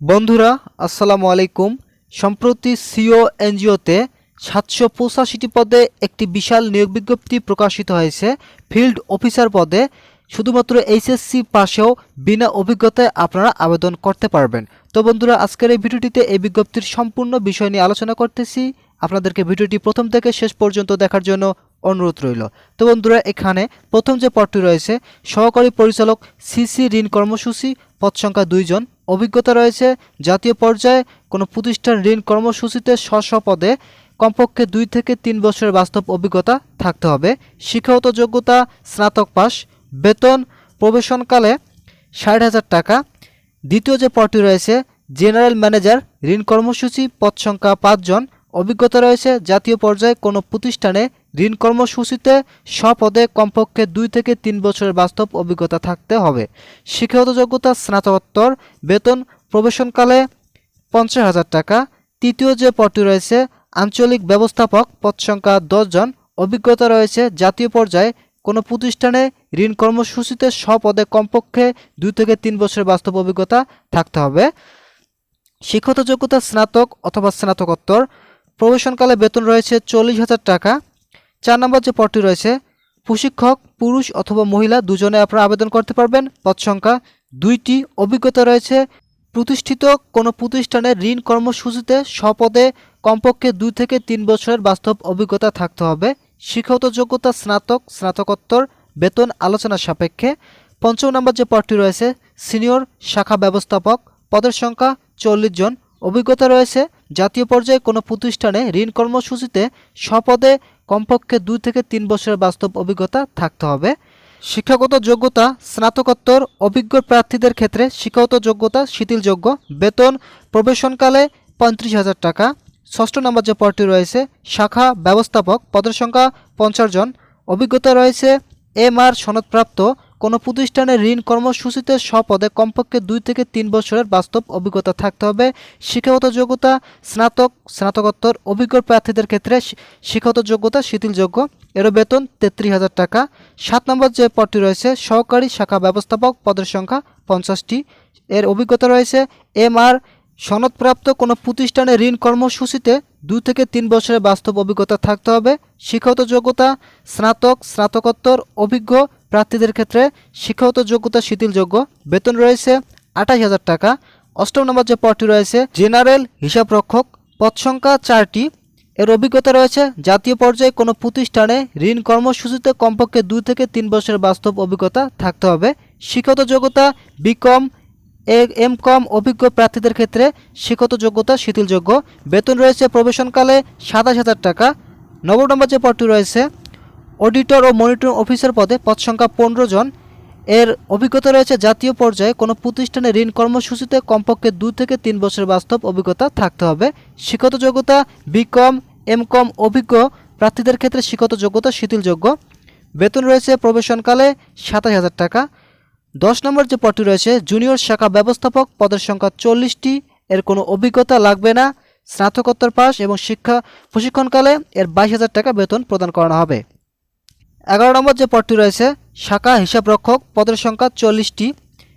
বন্ধুরা আসসালামু আলাইকুম। সম্প্রতি সিও এনজিওতে ৭৮৫টি পদে একটি বিশাল নিয়োগ বিজ্ঞপ্তি প্রকাশিত হয়েছে। ফিল্ড অফিসার পদে শুধুমাত্র এইচএসসি পাশেও বিনা অভিজ্ঞতায় আপনারা আবেদন করতে পারবেন। তো বন্ধুরা, আজকের এই ভিডিওটিতে এই বিজ্ঞপ্তির সম্পূর্ণ বিষয় নিয়ে আলোচনা করতেছি। আপনাদেরকে ভিডিওটি প্রথম থেকে শেষ পর্যন্ত দেখার জন্য অনুরোধ রইল। তো বন্ধুরা, এখানে প্রথম যে পদটি রয়েছে সহকারী পরিচালক সিসি ঋণ কর্মসূচি, পদ সংখ্যা 2 জন। অভিজ্ঞতা রয়েছে জাতীয় পর্যায়ে কোনো প্রতিষ্ঠান ঋণ কর্মসূচিতে স্ব পদে কমপক্ষে 2 থেকে 3 বছরের বাস্তব অভিজ্ঞতা থাকতে হবে। শিক্ষাগত যোগ্যতা স্নাতক পাস। বেতন প্রবেশনকালে 60,000 টাকা। দ্বিতীয় যে পদটি রয়েছে জেনারেল ম্যানেজার ঋণ কর্মসূচি, পদ সংখ্যা 5 জন। অভিজ্ঞতা রয়েছে জাতীয় পর্যায়ে কোনো প্রতিষ্ঠানে ঋণ কর্মসূচিতে স্বপদে কমপক্ষে 2 থেকে 3 বছরের বাস্তব অভিজ্ঞতা থাকতে হবে। শিক্ষাগত যোগ্যতা স্নাতকোত্তর। বেতন প্রবেশনকালে 50,000 টাকা। তৃতীয় যে পদটি রয়েছে আঞ্চলিক ব্যবস্থাপক, পদ সংখ্যা 10 জন। অভিজ্ঞতা রয়েছে জাতীয় পর্যায়ে কোনো প্রতিষ্ঠানে ঋণ কর্মসূচিতে স্বপদে কমপক্ষে 2 থেকে 3 বছরের বাস্তব অভিজ্ঞতা থাকতে হবে। শিক্ষাগত যোগ্যতা স্নাতক অথবা স্নাতকোত্তর। প্রবেশনকালে বেতন রয়েছে 40,000 টাকা। 4 নম্বর যে পদটি রয়েছে প্রশিক্ষক, পুরুষ অথবা মহিলা দুজনে আপনারা আবেদন করতে পারবেন। পদ সংখ্যা 2টি। অভিজ্ঞতা রয়েছে প্রতিষ্ঠিত কোনো প্রতিষ্ঠানের ঋণ কর্মসূচিতে স্বপদে কমপক্ষে 2 থেকে 3 বছরের বাস্তব অভিজ্ঞতা থাকতে হবে। শিক্ষাগত যোগ্যতা স্নাতক, স্নাতকোত্তর। বেতন আলোচনা সাপেক্ষে। 5 নম্বর যে পদটি রয়েছে সিনিয়র শাখা ব্যবস্থাপক, পদের সংখ্যা 40 জন। অভিজ্ঞতা রয়েছে জাতীয় পর্যায়ে কোনো প্রতিষ্ঠানে ঋণ কর্মসূচিতে স্বপদে কমপক্ষে 2 থেকে 3 বছরের বাস্তব অভিজ্ঞতা থাকতে হবে। শিক্ষাগত যোগ্যতা স্নাতকোত্তর। অভিজ্ঞ প্রার্থীদের ক্ষেত্রে শিক্ষাগত যোগ্যতা শিথিলযোগ্য। বেতন প্রবেশনকালে 35,000 টাকা। 6 নম্বর যে পদটি রয়েছে শাখা ব্যবস্থাপক, পদের সংখ্যা 50 জন। অভিজ্ঞতা রয়েছে এমআর সনদপ্রাপ্ত কোনো প্রতিষ্ঠানের ঋণ কর্মসূচিতে স্বপদে কমপক্ষে 2 থেকে 3 বছরের বাস্তব অভিজ্ঞতা থাকতে হবে। শিক্ষাগত যোগ্যতা স্নাতক, স্নাতকোত্তর। অভিজ্ঞ প্রার্থীদের ক্ষেত্রে শিক্ষাগত যোগ্যতা শিথিলযোগ্য। এর বেতন 33,000 টাকা। 7 নম্বর যে পদটি রয়েছে সহকারী শাখা ব্যবস্থাপক, পদের সংখ্যা 50টি। এর অভিজ্ঞতা রয়েছে এমআর সনদপ্রাপ্ত কোনো প্রতিষ্ঠানে ঋণ কর্মসূচিতে 2 থেকে 3 বছরের বাস্তব অভিজ্ঞতা থাকতে হবে। শিক্ষাগত যোগ্যতা স্নাতক, স্নাতকোত্তর। অভিজ্ঞ প্রার্থীদের ক্ষেত্রে শিক্ষাগত যোগ্যতা শিথিলযোগ্য। বেতন রয়েছে 28,000 টাকা। 8 নম্বর যে পদটি রয়েছে জেনারেল হিসাবরক্ষক, পদ সংখ্যা 4টি। এর অভিজ্ঞতা রয়েছে জাতীয় পর্যায়ে কোনো প্রতিষ্ঠানে ঋণ কর্মসূচিতে কমপক্ষে 2 থেকে 3 বছরের বাস্তব অভিজ্ঞতা থাকতে হবে। শিক্ষাগত যোগ্যতা বিকম, এমকম। অভিজ্ঞ প্রার্থীদের ক্ষেত্রে শিক্ষাগত যোগ্যতা শিথিলযোগ্য। বেতন রয়েছে প্রবেশনকালে 27,000 টাকা। 9 নম্বর যে পদটি রয়েছে অডিটর ও মনিটরিং অফিসার পদে, পদ সংখ্যা 15 জন। এর অভিজ্ঞতা রয়েছে জাতীয় পর্যায়ে কোনো প্রতিষ্ঠানে ঋণ কর্মসূচিতে কমপক্ষে 2 থেকে 3 বছরের বাস্তব অভিজ্ঞতা থাকতে হবে। শিক্ষাগত যোগ্যতা বিকম, এমকম। অভিজ্ঞ প্রার্থীদের ক্ষেত্রে শিক্ষাগত যোগ্যতা শিথিলযোগ্য। বেতন রয়েছে প্রবেশনকালে 27,000 টাকা। 10 নম্বর যে পদটি রয়েছে জুনিয়র শাখা ব্যবস্থাপক, পদের সংখ্যা 40টি। এর কোনো অভিজ্ঞতা লাগবে না। স্নাতকোত্তর পাস এবং শিক্ষা প্রশিক্ষণকালে এর 22,000 টাকা বেতন প্রদান করা হবে। 11 নম্বর যে পদটি রয়েছে শাখা হিসাবরক্ষক, পদের সংখ্যা 40টি।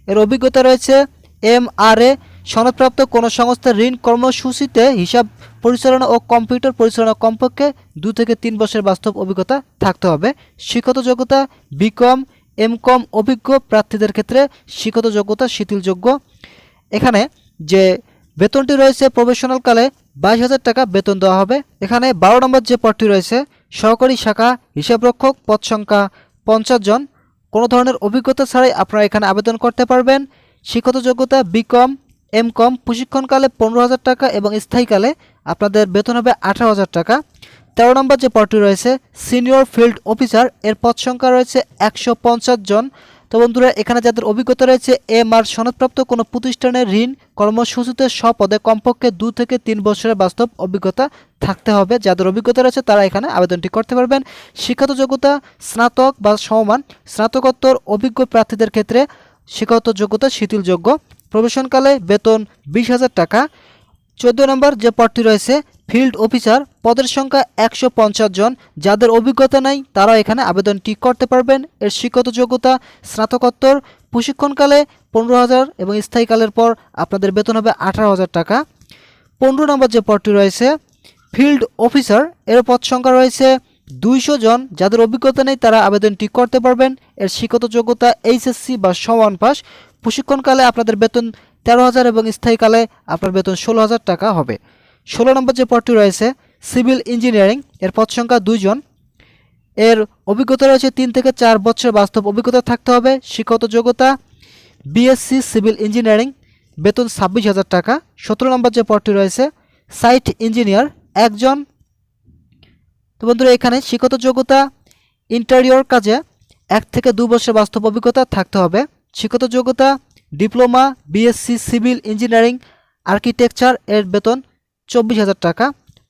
এর অভিজ্ঞতা রয়েছে এমআরএ সনদপ্রাপ্ত কোনো সংস্থার ঋণ কর্মসূচিতে হিসাব পরিচালনা ও কম্পিউটার পরিচালনা কমপক্ষে 2 থেকে 3 বছরের বাস্তব অভিজ্ঞতা থাকতে হবে। শিক্ষাগত যোগ্যতা বিকম, এমকম। অভিজ্ঞ প্রার্থীদের ক্ষেত্রে শিক্ষাগত যোগ্যতা শিথিলযোগ্য। এখানে যে বেতনটি রয়েছে প্রফেশনালকালে 22,000 টাকা বেতন দেওয়া হবে। এখানে 12 নম্বর যে পদটি রয়েছে সহকারী শাখা হিসাবরক্ষক, পদ সংখ্যা 50 জন। কোনো ধরনের অভিজ্ঞতা ছাড়াই আপনারা এখানে আবেদন করতে পারবেন। শিক্ষাগত যোগ্যতা বিকম, এমকম। প্রশিক্ষণকালে 15,000 টাকা এবং স্থায়ীকালে আপনাদের বেতন হবে 18,000 টাকা। 13 নম্বর যে পদটি রয়েছে সিনিয়র ফিল্ড অফিসার, এর পদ সংখ্যা রয়েছে 150 জন। তো বন্ধুরা, এখানে যাদের অভিজ্ঞতা রয়েছে এমআর সনদপ্রাপ্ত কোনো প্রতিষ্ঠানের ঋণ কর্মসূচিতে স্বপদে কমপক্ষে 2 থেকে 3 বছরের বাস্তব অভিজ্ঞতা থাকতে হবে। যাদের অভিজ্ঞতা রয়েছে তারা এখানে আবেদনটি করতে পারবেন। শিক্ষাগত যোগ্যতা স্নাতক বা সমমান। স্নাতকোত্তর। অভিজ্ঞ প্রার্থীদের ক্ষেত্রে শিক্ষাগত যোগ্যতা শিথিলযোগ্য। প্রবেশনকালে বেতন 20,000 টাকা। 14 নম্বর যে পদটি রয়েছে ফিল্ড অফিসার, পদের সংখ্যা 150 জন। যাদের অভিজ্ঞতা নাই তারা এখানে আবেদনটি করতে পারবেন। এর শিক্ষাগত যোগ্যতা স্নাতকোত্তর। প্রশিক্ষণকালে 15,000 এবং স্থায়ীকালের পর আপনাদের বেতন হবে 18,000 টাকা। 15 নম্বর যে পদটি রয়েছে ফিল্ড অফিসার, এর পদ সংখ্যা রয়েছে 200 জন। যাদের অভিজ্ঞতা নেই তারা আবেদনটি করতে পারবেন। এর শিক্ষাগত যোগ্যতা এইচএসসি বা সমান পাস। প্রশিক্ষণকালে আপনাদের বেতন 13,000 এবং স্থায়ীকালে আপনার বেতন 16,000 টাকা হবে। 16 নম্বর যে পদটি রয়েছে সিভিল ইঞ্জিনিয়ারিং, এর পদ সংখ্যা 2 জন। এর অভিজ্ঞতা রয়েছে 3 থেকে 4 বছর বাস্তব অভিজ্ঞতা থাকতে হবে। শিক্ষাগত যোগ্যতা বিএসসি সিভিল ইঞ্জিনিয়ারিং, বেতন 26,000 টাকা। 17 নম্বর যে পদটি রয়েছে সাইট ইঞ্জিনিয়ার, 1 জন। তো বন্ধুরা এখানে শিক্ষাগত যোগ্যতা ইন্টেরিয়র কাজে 1 থেকে 2 বছর বাস্তব অভিজ্ঞতা থাকতে হবে। শিক্ষাগত যোগ্যতা diploma BSc civil engineering architecture, এর বেতন 24,000 টাকা।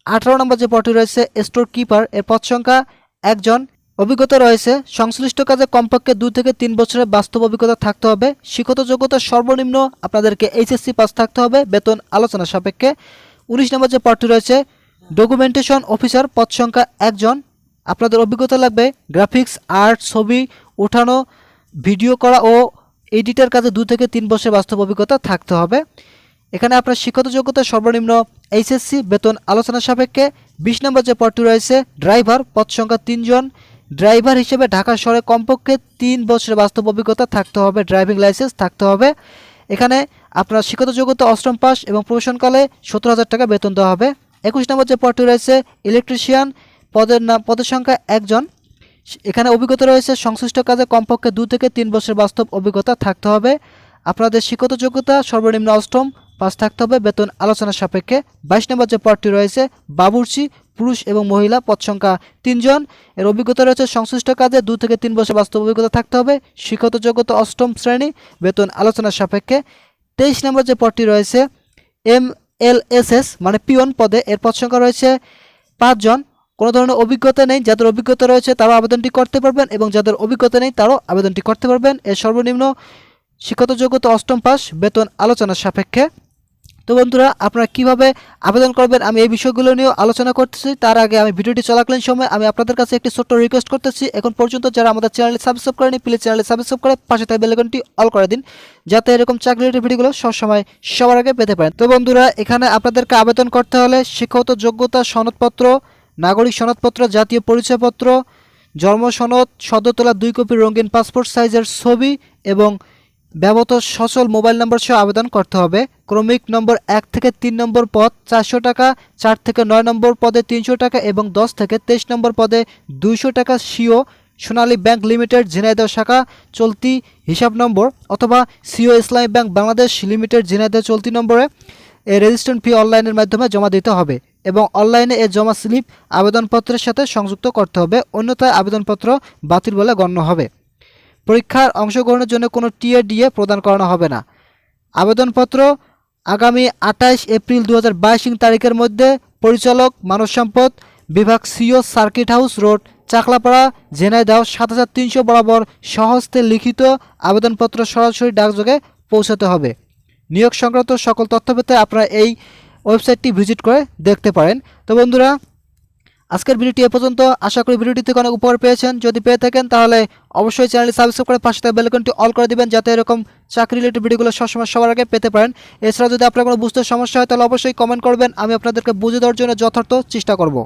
18 নম্বর যে পদটি রয়েছে স্টোর কিপার, এর পদ সংখ্যা 1 জন। অভিজ্ঞতা রয়েছে সংশ্লিষ্ট কাজে কমপক্ষে 2 থেকে 3 বছরের বাস্তব অভিজ্ঞতা থাকতে হবে। শিক্ষাগত যোগ্যতা সর্বনিম্ন আপনাদেরকে এইচএসসি পাস থাকতে হবে, বেতন আলোচনা সাপেক্ষে। 19 নম্বর যে পদটি রয়েছে ডকুমেন্টেশন অফিসার, পদ সংখ্যা 1 জন। আপনাদের অভিজ্ঞতা লাগবে গ্রাফিক্স, আর্ট, ছবি ওঠানো, ভিডিও করা ও এডিটের কাজে 2 থেকে 3 বছর বাস্তব অভিজ্ঞতা থাকতে হবে। এখানে আপনার শিক্ষাগত যোগ্যতা সর্বনিম্ন এইচএসসি, বেতন আলোচনা সাপেক্ষে। 20 নম্বর যে পদটি রয়েছে ড্রাইভার, পদ সংখ্যা 3 জন। ড্রাইভার হিসেবে ঢাকা শহরে কমপক্ষে 3 বছরের বাস্তব অভিজ্ঞতা থাকতে হবে, ড্রাইভিং লাইসেন্স থাকতে হবে। এখানে আপনার শিক্ষাগত যোগ্যতা অষ্টম পাস এবং প্রবেশনকালে 17,000 টাকা বেতন দেওয়া হবে। 21 নম্বর যে পদটি রয়েছে ইলেকট্রিশিয়ান, পদের সংখ্যা 1 জন। এখানে অভিজ্ঞতা রয়েছে সংশ্লিষ্ট কাজে কমপক্ষে 2 থেকে 3 বছরের বাস্তব অভিজ্ঞতা থাকতে হবে। আপনাদের শিক্ষাগত যোগ্যতা সর্বনিম্ন অষ্টম পাস থাকতে হবে, বেতন আলোচনা সাপেক্ষে। 22 নম্বর যে পদটি রয়েছে বাবুর্চি, পুরুষ এবং মহিলা, পদ সংখ্যা 3 জন। এর অভিজ্ঞতা রয়েছে সংশ্লিষ্ট কাজে 2 থেকে 3 বছর বাস্তব অভিজ্ঞতা থাকতে হবে। শিক্ষাগত যোগ্যতা অষ্টম শ্রেণী, বেতন আলোচনা সাপেক্ষে। 23 নম্বর যে পদটি রয়েছে MLSS মানে পিয়ন পদে, এর পদ সংখ্যা রয়েছে 5 জন। কোনো ধরনের অভিজ্ঞতা নেই, যাদের অভিজ্ঞতা রয়েছে তারাও আবেদনটি করতে পারবেন এবং যাদের অভিজ্ঞতা নেই তারাও আবেদনটি করতে পারবেন। এর সর্বনিম্ন শিক্ষাগত যোগ্যতা অষ্টম পাস, বেতন আলোচনা সাপেক্ষে। তো বন্ধুরা আপনারা কিভাবে আবেদন করবেন আমি এই বিষয়গুলো নিয়েও আলোচনা করতেছি। তার আগে আমি ভিডিওটি চলাকালীন সময় আমি আপনাদের কাছে একটি ছোট্ট রিকোয়েস্ট করতেছি, এখন পর্যন্ত যারা আমাদের চ্যানেলে সাবস্ক্রাইব করেনি প্লিজ চ্যানেলে সাবস্ক্রাইব করে পাশে থাকা বেল আইকনটি অল করে দিন, যাতে এরকম চাকরি রিলেটেড ভিডিওগুলো সবসময় সবার আগে পেতে পারেন। তো বন্ধুরা এখানে আপনাদেরকে আবেদন করতে হলে শিক্ষাগত যোগ্যতা সনদপত্র, নাগরিক সনদপত্র, জাতীয় পরিচয়পত্র, জন্ম সনদ, সদ্য তোলা 2 কপি রঙিন পাসপোর্ট সাইজের ছবি এবং ব্যবহৃত সচল মোবাইল নম্বর সহ আবেদন করতে হবে। ক্রমিক নম্বর 1 থেকে 3 নম্বর পদ 400 টাকা, 4 থেকে 9 নম্বর পদে 300 টাকা এবং 10 থেকে 23 নম্বর পদে 200 টাকা। সিও সোনালী ব্যাংক লিমিটেড ঝিনাইদহ শাখা চলতি হিসাব নম্বর অথবা সিও ইসলামী ব্যাংক বাংলাদেশ লিমিটেড ঝিনাইদহ চলতি নম্বরে এই রেজিস্ট্রেশন ফি অনলাইনের মাধ্যমে জমা দিতে হবে এবং অনলাইনে এর জমা স্লিপ আবেদনপত্রের সাথে সংযুক্ত করতে হবে, অন্যথায় আবেদনপত্র বাতিল বলে গণ্য হবে। পরীক্ষার অংশগ্রহণের জন্য কোনো টিএডিএ প্রদান করানো হবে না। আবেদনপত্র আগামী 28 এপ্রিল 2022 তারিখের মধ্যে পরিচালক মানব সম্পদ বিভাগ, CO, circuit house road, Chaklapara, Jhenaidah 7300 বরাবর স্বহস্তে লিখিত আবেদনপত্র সরাসরি ডাকযোগে পৌঁছাতে হবে। নিয়োগ সংক্রান্ত সকল তথ্য পেতে আপনারা এই ওয়েবসাইটটি ভিজিট করে দেখতে পারেন। তো বন্ধুরা আজকের ভিডিওটি এ পর্যন্ত। আশা করি ভিডিওটি থেকে অনেক উপকার পেয়েছেন। যদি পেয়ে থাকেন তাহলে অবশ্যই চ্যানেলটি সাবস্ক্রাইব করে পাশে থাকা বেল আইকনটি অল করে দিবেন, যাতে এরকম চাকরি রিলেটেড ভিডিওগুলো সবসময় সবার আগে পেতে পারেন। এছাড়া যদি আপনার কোনো বুঝতে সমস্যা হয় তাহলে অবশ্যই কমেন্ট করবেন, আমি আপনাদেরকে বুঝিয়ে দেওয়ার জন্য যথার্থ চেষ্টা করব।